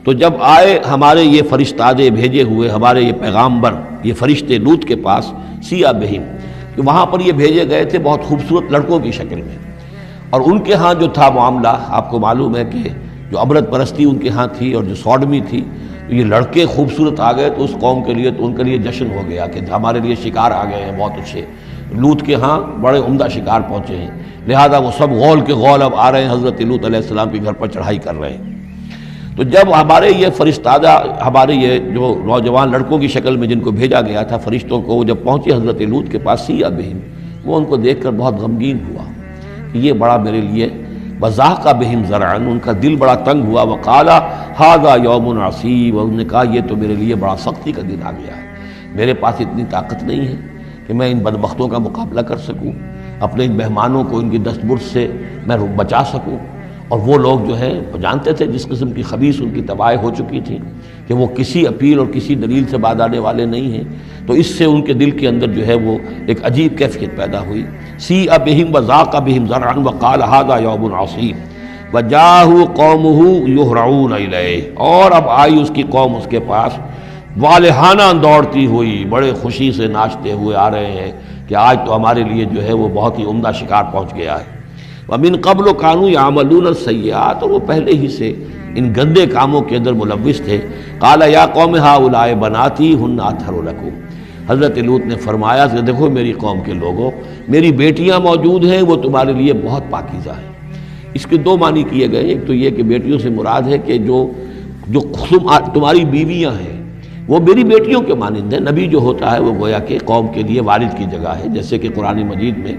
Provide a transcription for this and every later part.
تو جب آئے ہمارے یہ فرشتادے بھیجے ہوئے، ہمارے یہ پیغامبر، یہ فرشتے لوط کے پاس، سیئ بہم، کہ وہاں پر یہ بھیجے گئے تھے بہت خوبصورت لڑکوں کی شکل میں، اور ان کے ہاں جو تھا معاملہ آپ کو معلوم ہے کہ جو عبرت پرستی ان کے ہاں تھی اور جو سوڈمی تھی، تو یہ لڑکے خوبصورت آ گئے تو اس قوم کے لیے، تو ان کے لیے جشن ہو گیا کہ ہمارے لیے شکار آ گئے ہیں بہت اچھے، لوط کے ہاں بڑے عمدہ شکار پہنچے ہیں، لہذا وہ سب غول کے غول اب آ رہے ہیں حضرت لوط علیہ السلام کے گھر پر چڑھائی کر رہے ہیں۔ تو جب ہمارے یہ فرشتادہ، ہمارے یہ جو نوجوان لڑکوں کی شکل میں جن کو بھیجا گیا تھا فرشتوں کو، وہ جب پہنچے حضرت لوط کے پاس، سیئ بہم، وہ ان کو دیکھ کر بہت غمگین ہوا کہ یہ بڑا میرے لیے، وضاق بہم ذرعا، ان کا دل بڑا تنگ ہوا، وقال ھذا یوم عصیب، اور انہوں نے کہا یہ تو میرے لیے بڑا سختی کا دن آ گیا ہے، میرے پاس اتنی طاقت نہیں ہے کہ میں ان بدبختوں کا مقابلہ کر سکوں، اپنے ان مہمانوں کو ان کی دست برد سے میں بچا سکوں، اور وہ لوگ جو ہیں وہ جانتے تھے جس قسم کی خبیث ان کی تباہی ہو چکی تھی کہ وہ کسی اپیل اور کسی دلیل سے بعد آنے والے نہیں ہیں، تو اس سے ان کے دل کے اندر جو ہے وہ ایک عجیب کیفیت پیدا ہوئی۔ سیئ بہم وضاق بہم ذرعا وقال ھذا یوم عصیب وجاءہ قومہ یہرعون الیہ، اور اب آئی اس کی قوم اس کے پاس والہانہ دوڑتی ہوئی، بڑے خوشی سے ناچتے ہوئے آ رہے ہیں کہ آج تو ہمارے لیے جو ہے وہ بہت ہی عمدہ شکار پہنچ گیا ہے۔ وَمِن قَبْلُ كَانُوا يَعْمَلُونَ السَّيِّئَاتِ، اور وہ پہلے ہی سے ان گندے کاموں کے اندر ملوث تھے۔ قَالَ يَا قَوْمِ هَؤُلَاءِ بَنَاتِي هُنَّ أَطْهَرُ لَكُمْ، حضرت لوط نے فرمایا کہ دیکھو میری قوم کے لوگوں، میری بیٹیاں موجود ہیں، وہ تمہارے لیے بہت پاکیزہ ہیں۔ اس کے دو معنی کیے گئے، ایک تو یہ کہ بیٹیوں سے مراد ہے کہ جو تمہاری بیویاں ہیں وہ میری بیٹیوں کے مانند ہیں۔ نبی جو ہوتا ہے وہ گویا کہ قوم کے لیے والد کی جگہ ہے، جیسے کہ قرآن مجید میں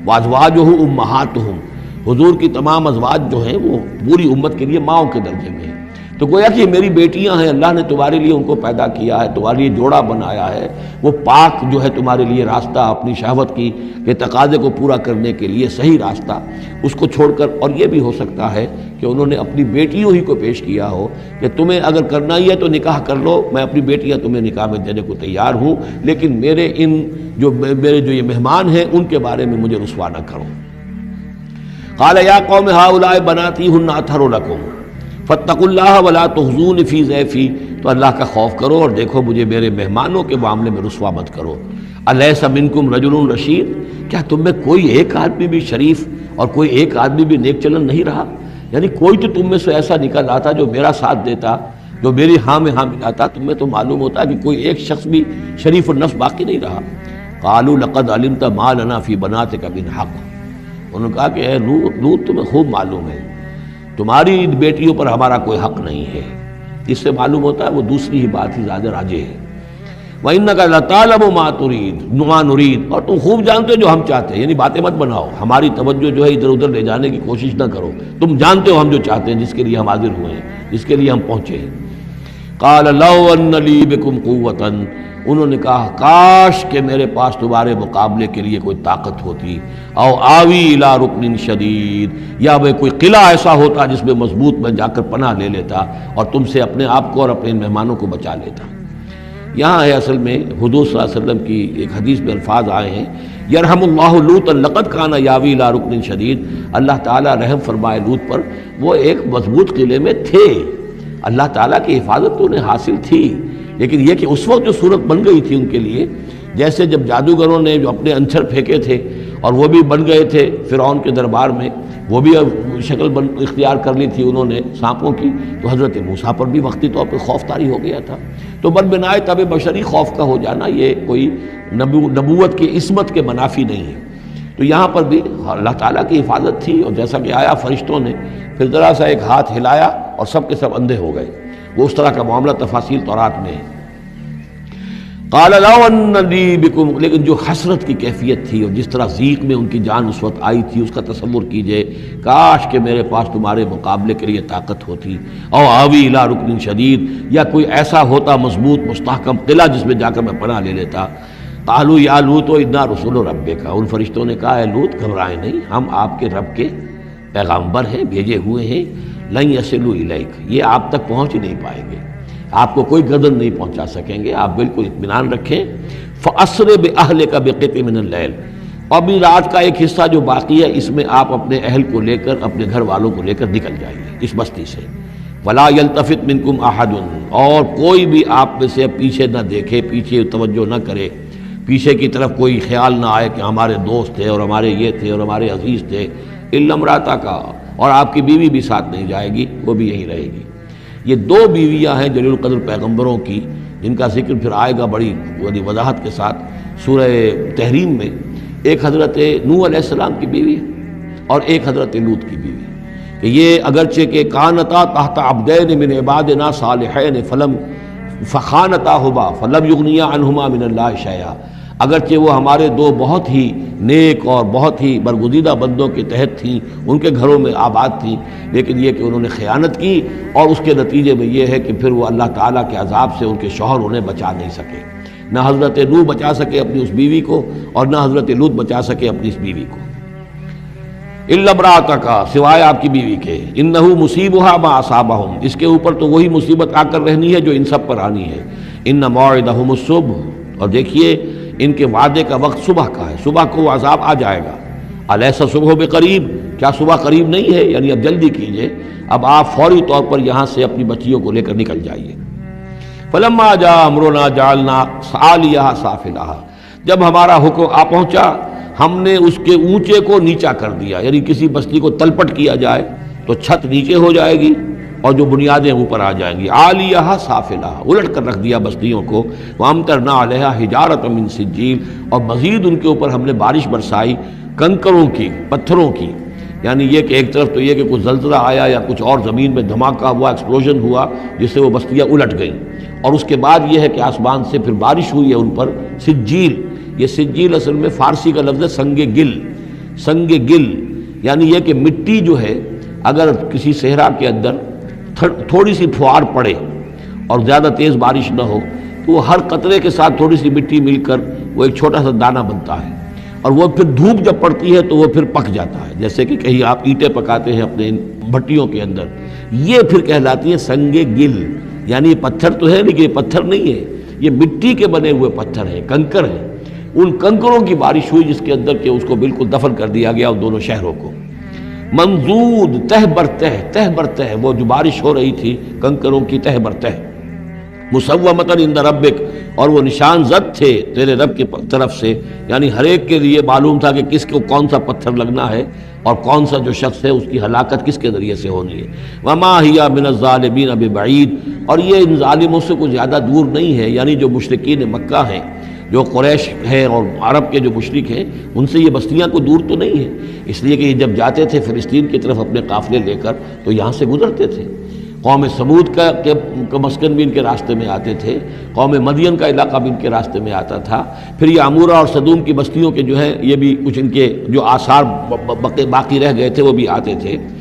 وَأَزْوَاجُهُ أُمَّهَاتُهُمْ، حضور کی تمام ازواج جو ہیں وہ پوری امت کے لیے ماؤں کے درجے میں ہیں، تو گویا کہ یہ میری بیٹیاں ہیں، اللہ نے تمہارے لیے ان کو پیدا کیا ہے، تمہارے لیے جوڑا بنایا ہے، وہ پاک جو ہے تمہارے لیے راستہ اپنی شہوت کی کے تقاضے کو پورا کرنے کے لیے صحیح راستہ اس کو چھوڑ کر، اور یہ بھی ہو سکتا ہے کہ انہوں نے اپنی بیٹیوں ہی کو پیش کیا ہو کہ تمہیں اگر کرنا ہی ہے تو نکاح کر لو، میں اپنی بیٹیاں تمہیں نکاح میں دینے کو تیار ہوں، لیکن میرے جو یہ مہمان ہیں ان کے بارے میں مجھے رسوا نہ کرو۔ قال یا قوم هؤلاء بناتی هن اطہر لکم فاتقوا اللہ ولا تخزون فی ضیفی، تو اللہ کا خوف کرو اور دیکھو مجھے میرے مہمانوں کے معاملے میں رسوا مت کرو۔ الیس منکم رجل رشید، کیا تم میں کوئی ایک آدمی بھی شریف اور کوئی ایک آدمی بھی نیک چلن نہیں رہا؟ یعنی کوئی تو تم میں سے ایسا نکل آتا جو میرا ساتھ دیتا، جو میری ہاں میں ہاں ملاتا، تم میں تو معلوم ہوتا کہ کوئی ایک شخص بھی شریف النفس باقی نہیں رہا۔ قالوا لقد علمت ما لنا فی بناتک من حق، انہوں نے کہا کہ اے لوط تمہیں خوب معلوم ہے تمہاری بیٹیوں پر ہمارا کوئی حق نہیں ہے۔ اس سے معلوم ہوتا ہے وہ دوسری ہی بات ہی زیادہ راجح ہے۔ وَإِنَّكَ لَتَعْلَمُ مَا نُرِيدُ، اور تم خوب جانتے ہو جو ہم چاہتے ہیں، یعنی باتیں مت بناؤ، ہماری توجہ جو ہے ادھر ادھر لے جانے کی کوشش نہ کرو، تم جانتے ہو ہم جو چاہتے ہیں، جس کے لیے ہم حاضر ہوئے ہیں، جس کے لیے ہم پہنچے ہیں۔ قَالَ لَوْ أَنَّ لِي بِكُمْ قُوَّةً، انہوں نے کہا کاش کہ میرے پاس تمہارے مقابلے کے لیے کوئی طاقت ہوتی، او آوی الی رکن شدید، یا وہ کوئی قلعہ ایسا ہوتا جس میں مضبوط میں جا کر پناہ لے لیتا اور تم سے اپنے آپ کو اور اپنے مہمانوں کو بچا لیتا۔ یہاں ہے اصل میں حضور صلی اللہ علیہ وسلم کی ایک حدیث میں الفاظ آئے ہیں، یرحم اللہ لوطا لقد کان یاوی الی رکن شدید، اللہ تعالیٰ رحم فرمائے لوط پر، وہ ایک مضبوط قلعے میں تھے، اللہ تعالیٰ کی حفاظت تو انہیں حاصل تھی، لیکن یہ کہ اس وقت جو صورت بن گئی تھی ان کے لیے، جیسے جب جادوگروں نے جو اپنے انچھر پھینکے تھے اور وہ بھی بن گئے تھے فرعون کے دربار میں، وہ بھی شکل اختیار کر لی تھی انہوں نے سانپوں کی، تو حضرت موسیٰ پر بھی وقتی طور پر خوف طاری ہو گیا تھا۔ تو بنائے طبع بشری خوف کا ہو جانا یہ کوئی نبوت کی عصمت کے منافی نہیں ہے۔ تو یہاں پر بھی اللہ تعالیٰ کی حفاظت تھی، اور جیسا کہ آیا فرشتوں نے پھر ذرا سا ایک ہاتھ ہلایا اور سب کے سب اندھے ہو گئے، وہ اس طرح کا معاملہ تفاصیل تورات میں ہے۔ قال لو ان لی بکم، لیکن جو حسرت کی کیفیت تھی اور جس طرح ضیق میں ان کی جان اس وقت آئی تھی، اس کا تصور کیجئے، کاش کہ میرے پاس تمہارے مقابلے کے لیے طاقت ہوتی، او آوی الی رکن شدید، یا کوئی ایسا ہوتا مضبوط مستحکم قلعہ جس میں جا کر میں پناہ لے لیتا۔ قالوا یا لوط انا رسول ربک، ان فرشتوں نے کہا اے لوط گھبرائیں نہیں، ہم آپ کے رب کے پیغامبر ہیں، بھیجے ہوئے ہیں، لن یصلوا الیک، یہ آپ تک پہنچ ہی نہیں پائیں گے، آپ کو کوئی گردن نہیں پہنچا سکیں گے، آپ بالکل اطمینان رکھیں۔ فَأَسْرِ بِأَهْلِكَ بِقِطْعٍ مِّنَ اللَّيْلِ، اور بھی رات کا ایک حصہ جو باقی ہے اس میں آپ اپنے اہل کو لے کر، اپنے گھر والوں کو لے کر نکل جائیے اس بستی سے۔ ولا یلتفت منکم احد، اور کوئی بھی آپ میں سے پیچھے نہ دیکھے، پیچھے توجہ نہ کرے، پیچھے کی طرف کوئی خیال نہ آئے کہ ہمارے دوست تھے اور ہمارے یہ تھے اور ہمارے عزیز تھے، الا امرأتک، اور آپ کی بیوی بھی ساتھ نہیں جائے گی، وہ بھی یہیں رہے گی۔ یہ دو بیویاں ہیں جلیل القدر پیغمبروں کی، جن کا ذکر پھر آئے گا بڑی وضاحت کے ساتھ سورہ تحریم میں۔ ایک حضرت نوح علیہ السلام کی بیوی اور ایک حضرت لوط کی بیوی، کہ یہ اگرچہ کہ کانتا تحت عبدین من عبادنا صالحین فخانتاہما فلم یغنیا عنہما من اللہ شیئا، اگرچہ وہ ہمارے دو بہت ہی نیک اور بہت ہی برگزیدہ بندوں کے تحت تھیں، ان کے گھروں میں آباد تھیں، لیکن یہ کہ انہوں نے خیانت کی، اور اس کے نتیجے میں یہ ہے کہ پھر وہ اللہ تعالیٰ کے عذاب سے ان کے شوہر انہیں بچا نہیں سکے۔ نہ حضرت نوح بچا سکے اپنی اس بیوی کو، اور نہ حضرت لوط بچا سکے اپنی اس بیوی کو۔ الا امرأتک، سوائے آپ کی بیوی کے، انہ مصیبھا ما اصابہم، اس کے اوپر تو وہی مصیبت آ کر رہنی ہے جو ان سب پر آنی ہے۔ ان موعدہم الصبح، اور دیکھیے ان کے وعدے کا وقت صبح کا ہے، صبح کو وہ عذاب آ جائے گا۔ الیس صبح بقریب، کیا صبح قریب نہیں ہے؟ یعنی اب جلدی کیجئے، اب آپ فوری طور پر یہاں سے اپنی بچیوں کو لے کر نکل جائیے۔ فلما جاء امرنا جعلنا عالیہا سافلہا، جب ہمارا حکم آ پہنچا ہم نے اس کے اونچے کو نیچا کر دیا، یعنی کسی بستی کو تلپٹ کیا جائے تو چھت نیچے ہو جائے گی اور جو بنیادیں اوپر آ جائیں گی۔ عالیہا سافلہا، الٹ کر رکھ دیا بستیوں کو۔ وامطرنا علیہا حجارۃ من سجیل، اور مزید ان کے اوپر ہم نے بارش برسائی کنکروں کی، پتھروں کی، یعنی یہ کہ ایک طرف تو یہ کہ کچھ زلزلہ آیا یا کچھ اور زمین میں دھماکہ ہوا، ایکسپلوژن ہوا جس سے وہ بستیاں الٹ گئیں، اور اس کے بعد یہ ہے کہ آسمان سے پھر بارش ہوئی ہے ان پر سجیل۔ یہ سجیل اصل میں فارسی کا لفظ ہے سنگ گل، سنگ گل یعنی یہ کہ مٹی جو ہے اگر کسی صحرا کے اندر تھوڑی سی پھوار پڑے اور زیادہ تیز بارش نہ ہو تو وہ ہر قطرے کے ساتھ تھوڑی سی مٹی مل کر وہ ایک چھوٹا سا دانہ بنتا ہے، اور وہ پھر دھوپ جب پڑتی ہے تو وہ پھر پک جاتا ہے، جیسے کہ کہیں آپ اینٹیں پکاتے ہیں اپنے بھٹیوں کے اندر، یہ پھر کہلاتی ہے سنگ گل۔ یعنی یہ پتھر تو ہے لیکن یہ پتھر نہیں ہے، یہ مٹی کے بنے ہوئے پتھر ہیں، کنکر ہیں۔ ان کنکروں کی بارش ہوئی جس کے اندر کہ اس کو بالکل دفن کر دیا گیا ان دونوں شہروں کو۔ منضود، تہ بر تہ، تہ بر تہ، وہ جو بارش ہو رہی تھی کنکروں کی تہ بر تہ۔ مسومۃ عند ربک، اور وہ نشان زد تھے تیرے رب کی طرف سے، یعنی ہر ایک کے لیے معلوم تھا کہ کس کو کون سا پتھر لگنا ہے اور کون سا جو شخص ہے اس کی ہلاکت کس کے ذریعے سے ہونی ہے۔ وما ہی من الظالمین ببعید، اور یہ ان ظالموں سے کوئی زیادہ دور نہیں ہے، یعنی جو مشرکین مکہ ہیں، جو قریش ہیں اور عرب کے جو مشرک ہیں، ان سے یہ بستیاں کوئی دور تو نہیں ہیں، اس لیے کہ یہ جب جاتے تھے فلسطین کی طرف اپنے قافلے لے کر تو یہاں سے گزرتے تھے۔ قوم سمود کا مسکن بھی ان کے راستے میں آتے تھے، قوم مدین کا علاقہ بھی ان کے راستے میں آتا تھا، پھر یہ عمورہ اور صدوم کی بستیوں کے جو ہے یہ بھی کچھ ان کے جو آثار باقی رہ گئے تھے وہ بھی آتے تھے۔